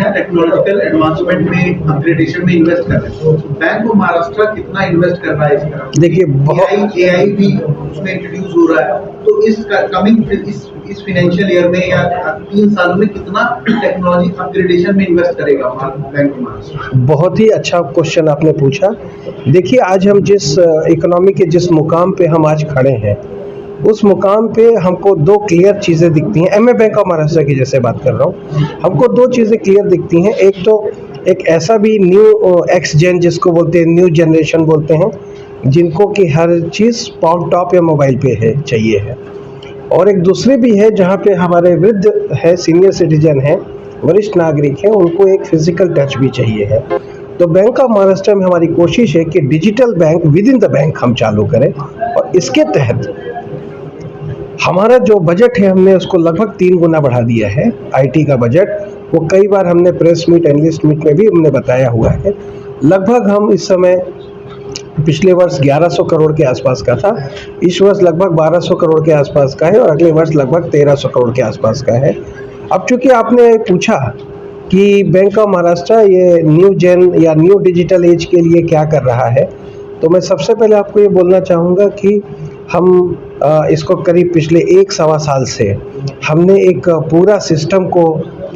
है technological advancement में, upgradation में इन्वेस्ट कर रहे हैं। बैंक ऑफ महाराष्ट्र कितना इन्वेस्ट कर रहा है इस तरफ? देखिए AI भी उसमें इंट्रोड्यूस हो रहा है, तो इस कमिंग इस फाइनेंशियल ईयर में या 3 साल में कितना टेक्नोलॉजी अपग्रेडेशन में इन्वेस्ट करेगा बैंक ऑफ महाराष्ट्र? बहुत ही अच्छा क्वेश्चन आपने पूछा। देखिए, आज हम जिस इकोनॉमी के जिस मुकाम पे हम आज खड़े हैं, उस मुकाम पे हमको दो क्लियर चीज़ें दिखती हैं। मैं बैंक ऑफ महाराष्ट्र की जैसे बात कर रहा हूँ, हमको दो चीज़ें क्लियर दिखती हैं। एक तो एक ऐसा भी न्यू एक्स जेन जिसको बोलते हैं, न्यू जनरेशन बोलते हैं, जिनको कि हर चीज़ पाउंड टॉप या मोबाइल पे है चाहिए है। और एक दूसरी भी है जहाँ पे हमारे वृद्ध है, सीनियर सिटीजन है, वरिष्ठ नागरिक हैं, उनको एक फिजिकल टच भी चाहिए है। तो बैंक ऑफ महाराष्ट्र में हमारी कोशिश है कि digital bank with in the bank हम चालू करें, और इसके तहत हमारा जो बजट है हमने उसको लगभग 3 गुना बढ़ा दिया है। आईटी का बजट वो कई बार हमने प्रेस मीट, एनालिस्ट मीट में भी हमने बताया हुआ है। लगभग हम इस समय पिछले वर्ष 1100 करोड़ के आसपास का था, इस वर्ष लगभग 1200 करोड़ के आसपास का है, और अगले वर्ष लगभग 1300 करोड़ के आसपास का है। अब चूंकि आपने पूछा कि बैंक ऑफ महाराष्ट्र ये न्यू जेन या न्यू डिजिटल एज के लिए क्या कर रहा है, तो मैं सबसे पहले आपको ये बोलना चाहूँगा कि हम इसको करीब पिछले 1-1.25 साल से हमने एक पूरा सिस्टम को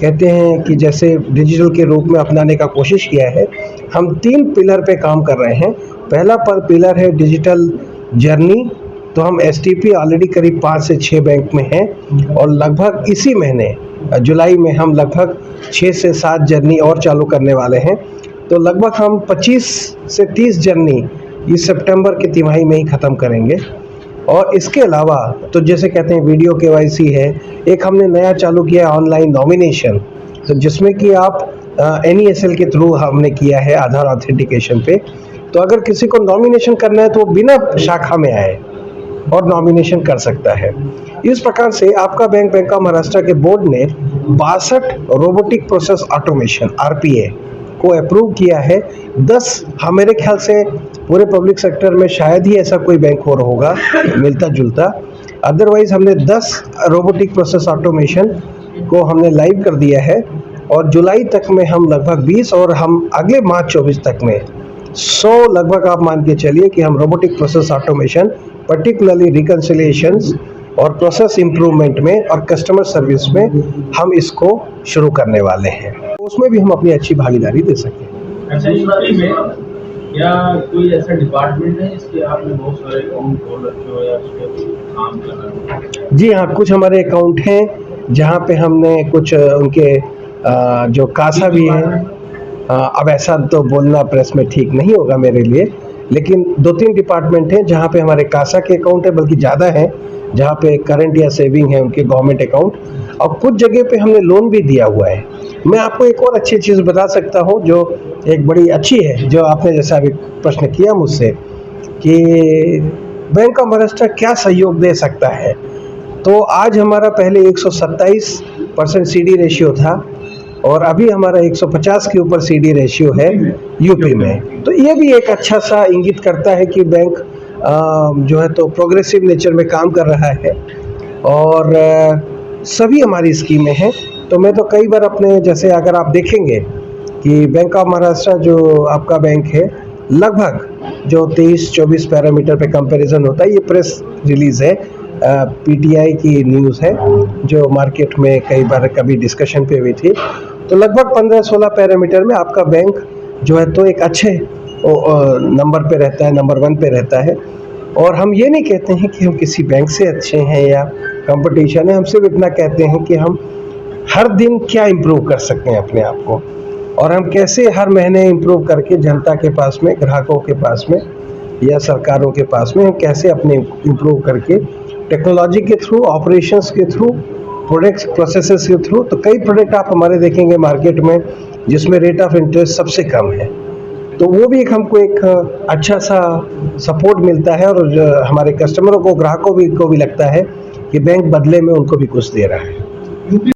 कहते हैं कि जैसे डिजिटल के रूप में अपनाने का कोशिश किया है। हम 3 पिलर पे काम कर रहे हैं। पहला पिलर है डिजिटल जर्नी, तो हम STP ऑलरेडी करीब 5 से 6 बैंक में हैं, और लगभग इसी महीने जुलाई में हम लगभग 6 से 7 जर्नी और चालू करने वाले हैं। तो लगभग हम 25 से 30 जर्नी इस सितंबर की तिमाही में ही ख़त्म करेंगे। और इसके अलावा तो जैसे कहते हैं वीडियो KYC है, एक हमने नया चालू किया ऑनलाइन नॉमिनेशन, तो जिसमें कि आप NESL के थ्रू हमने किया है आधार ऑथेंटिकेशन पे। तो अगर किसी को नॉमिनेशन करना है तो वो बिना शाखा में आए और नॉमिनेशन कर सकता है। इस प्रकार से आपका बैंक ऑफ महाराष्ट्र के बोर्ड ने 62 रोबोटिक प्रोसेस ऑटोमेशन RPA को अप्रूव किया है। 10 मेरे ख्याल से पूरे पब्लिक सेक्टर में शायद ही ऐसा कोई बैंक और होगा मिलता जुलता, अदरवाइज हमने 10 रोबोटिक प्रोसेस ऑटोमेशन को हमने लाइव कर दिया है, और जुलाई तक में हम लगभग 20 और हम अगले मार्च 24 तक में 100 लगभग आप मान के चलिए कि हम रोबोटिक प्रोसेस ऑटोमेशन पर्टिकुलरली रिकन्सिलिएशंस और प्रोसेस इम्प्रूवमेंट में और कस्टमर सर्विस में हम इसको शुरू करने वाले हैं। उसमें भी हम अपनी अच्छी भागीदारी दे सकें। अच्छा, इस बारे में क्या कोई ऐसा डिपार्टमेंट है जिसके आपने बहुत सारे अकाउंट खोल रखे हो या उस पे काम कर रहे हो? जी हाँ, कुछ हमारे अकाउंट हैं जहाँ पे हमने कुछ उनके जो कासा भी हैं, अब ऐसा तो बोलना प्रेस में ठीक नहीं होगा मेरे लिए, लेकिन 2-3 डिपार्टमेंट हैं जहाँ पे हमारे कासा के अकाउंट है, बल्कि ज़्यादा हैं जहाँ पे करंट या सेविंग है उनके गवर्नमेंट अकाउंट, और कुछ जगह पे हमने लोन भी दिया हुआ है। मैं आपको एक और अच्छी चीज़ बता सकता हूँ जो एक बड़ी अच्छी है, जो आपने जैसा अभी प्रश्न किया मुझसे कि बैंक ऑफ महाराष्ट्र क्या सहयोग दे सकता है। तो आज हमारा पहले 127% CD रेशियो था, और अभी हमारा 150 के ऊपर CD रेशियो है यूपी में। तो ये भी एक अच्छा सा इंगित करता है कि बैंक जो है तो प्रोग्रेसिव नेचर में काम कर रहा है, और सभी हमारी स्कीमें हैं। तो मैं तो कई बार अपने जैसे अगर आप देखेंगे कि बैंक ऑफ महाराष्ट्र जो आपका बैंक है, लगभग जो 23-24 पैरामीटर पे कंपैरिजन होता है, ये प्रेस रिलीज़ है, PTI की न्यूज़ है जो मार्केट में कई बार कभी डिस्कशन पे हुई थी। तो लगभग 15-16 पैरामीटर में आपका बैंक जो है तो एक अच्छे नंबर पे रहता है, नंबर 1 पे रहता है। और हम ये नहीं कहते हैं कि हम किसी बैंक से अच्छे हैं या कंपटीशन है, हम सिर्फ इतना कहते हैं कि हम हर दिन क्या इम्प्रूव कर सकते हैं अपने आप को, और हम कैसे हर महीने इम्प्रूव करके जनता के पास में, ग्राहकों के पास में या सरकारों के पास में हम कैसे अपने इम्प्रूव करके टेक्नोलॉजी के थ्रू, ऑपरेशंस के थ्रू, प्रोडक्ट्स प्रोसेसेस के थ्रू। तो कई प्रोडक्ट आप हमारे देखेंगे मार्केट में जिसमें रेट ऑफ इंटरेस्ट सबसे कम है, तो वो भी हमको एक अच्छा सा सपोर्ट मिलता है, और हमारे कस्टमरों को, ग्राहकों को भी लगता है कि बैंक बदले में उनको भी कुछ दे रहा है।